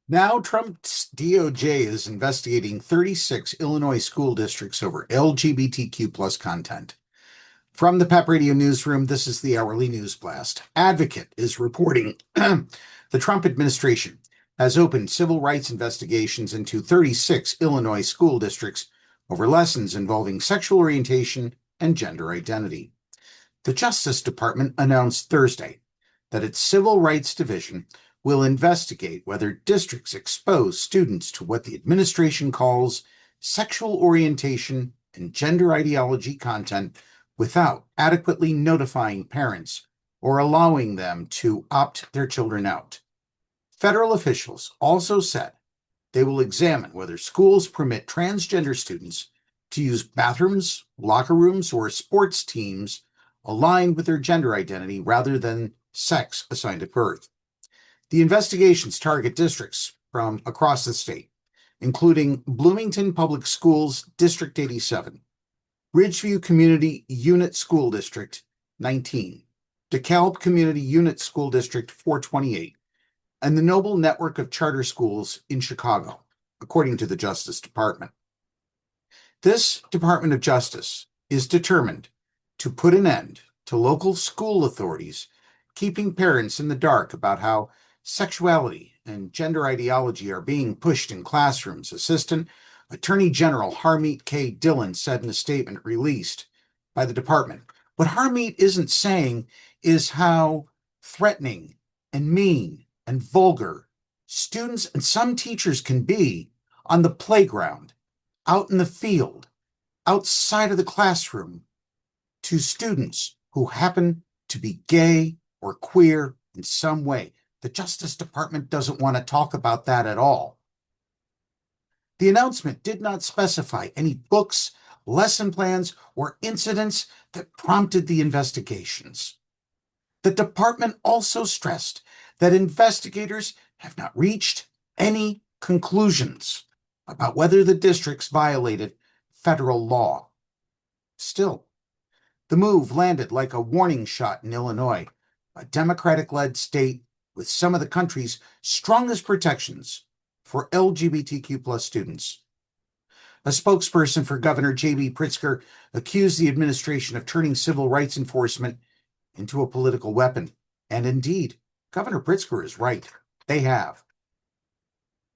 Now, Trump's DOJ is investigating 36 Illinois school districts over LGBTQ plus content. From the PEP Radio Newsroom, this is the Hourly News Blast. Advocate is reporting the Trump administration has opened civil rights investigations into 36 Illinois school districts over lessons involving sexual orientation and gender identity. The Justice Department announced Thursday that its Civil Rights Division will investigate whether districts expose students to what the administration calls sexual orientation and gender ideology content without adequately notifying parents or allowing them to opt their children out. Federal officials also said they will examine whether schools permit transgender students to use bathrooms, locker rooms, or sports teams aligned with their gender identity rather than sex assigned at birth. The investigations target districts from across the state, including Bloomington Public Schools District 87, Ridgeview Community Unit School District 19, DeKalb Community Unit School District 428, and the Noble Network of Charter Schools in Chicago, according to the Justice Department. This Department of Justice is determined to put an end to local school authorities keeping parents in the dark about how sexuality and gender ideology are being pushed in classrooms, Assistant Attorney General Harmeet K. Dillon said in a statement released by the department. What Harmeet isn't saying is how threatening and mean and vulgar students and some teachers can be on the playground, out in the field, outside of the classroom, to students who happen to be gay or queer in some way. The Justice Department doesn't want to talk about that at all. The announcement did not specify any books, lesson plans, or incidents that prompted the investigations. The department also stressed that investigators have not reached any conclusions about whether the districts violated federal law. Still, the move landed like a warning shot in Illinois, a Democratic-led state with some of the country's strongest protections for LGBTQ plus students. A spokesperson for Governor J.B. Pritzker accused the administration of turning civil rights enforcement into a political weapon. And indeed, Governor Pritzker is right. They have.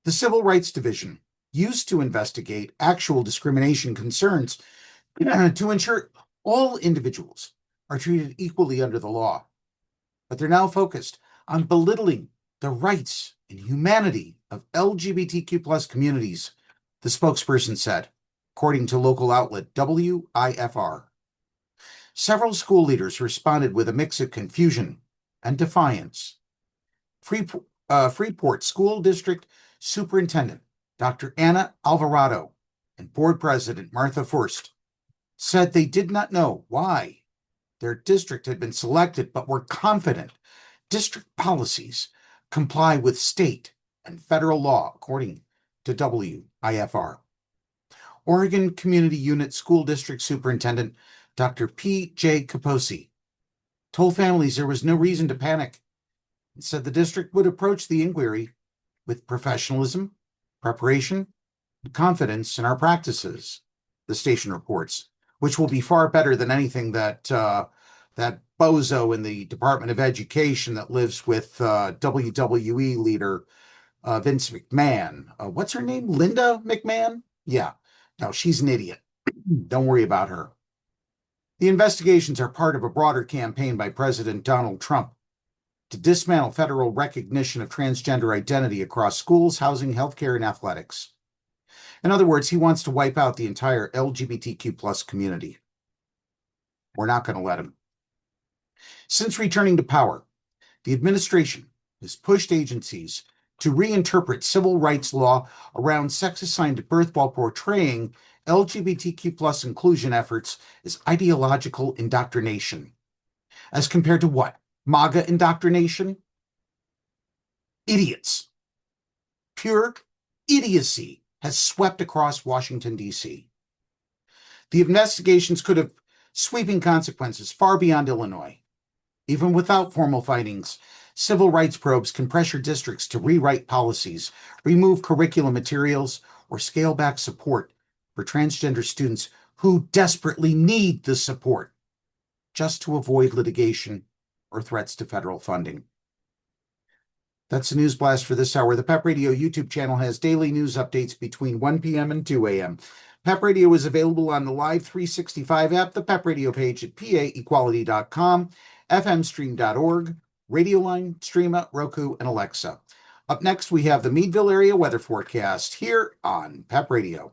The Civil Rights Division used to investigate actual discrimination concerns to ensure all individuals are treated equally under the law. But they're now focused on belittling the rights and humanity of LGBTQ plus communities, the spokesperson said, according to local outlet WIFR. Several school leaders responded with a mix of confusion and defiance. Freeport School District Superintendent Dr. Anna Alvarado and Board President Martha Forst said they did not know why their district had been selected, but were confident district policies comply with state and federal law, according to WIFR. Oregon Community Unit School District Superintendent Dr. P.J. Kaposi told families there was no reason to panic and said the district would approach the inquiry with professionalism, preparation, and confidence in our practices, the station reports, which will be far better than anything that that bozo in the Department of Education that lives with WWE leader Vince McMahon. What's her name? Linda McMahon? Yeah. No, she's an idiot. Don't worry about her. The investigations are part of a broader campaign by President Donald Trump to dismantle federal recognition of transgender identity across schools, housing, healthcare, and athletics. In other words, he wants to wipe out the entire LGBTQ plus community. We're not going to let him. Since returning to power, the administration has pushed agencies to reinterpret civil rights law around sex assigned at birth while portraying LGBTQ plus inclusion efforts as ideological indoctrination. As compared to what? MAGA indoctrination? Idiots. Pure idiocy has swept across Washington, D.C. The investigations could have sweeping consequences far beyond Illinois. Even without formal findings, Civil rights probes can pressure districts to rewrite policies, remove curriculum materials, or scale back support for transgender students who desperately need the support just to avoid litigation or threats to federal funding. That's the news blast for this hour. The PEP Radio YouTube channel has daily news updates between 1 p.m. and 2 a.m. PEP Radio is available on the Live 365 app, the PEP Radio page at paequality.com, fmstream.org, Radio Line, Streama, Roku, and Alexa. Up next, we have the Meadville area weather forecast here on PEP Radio.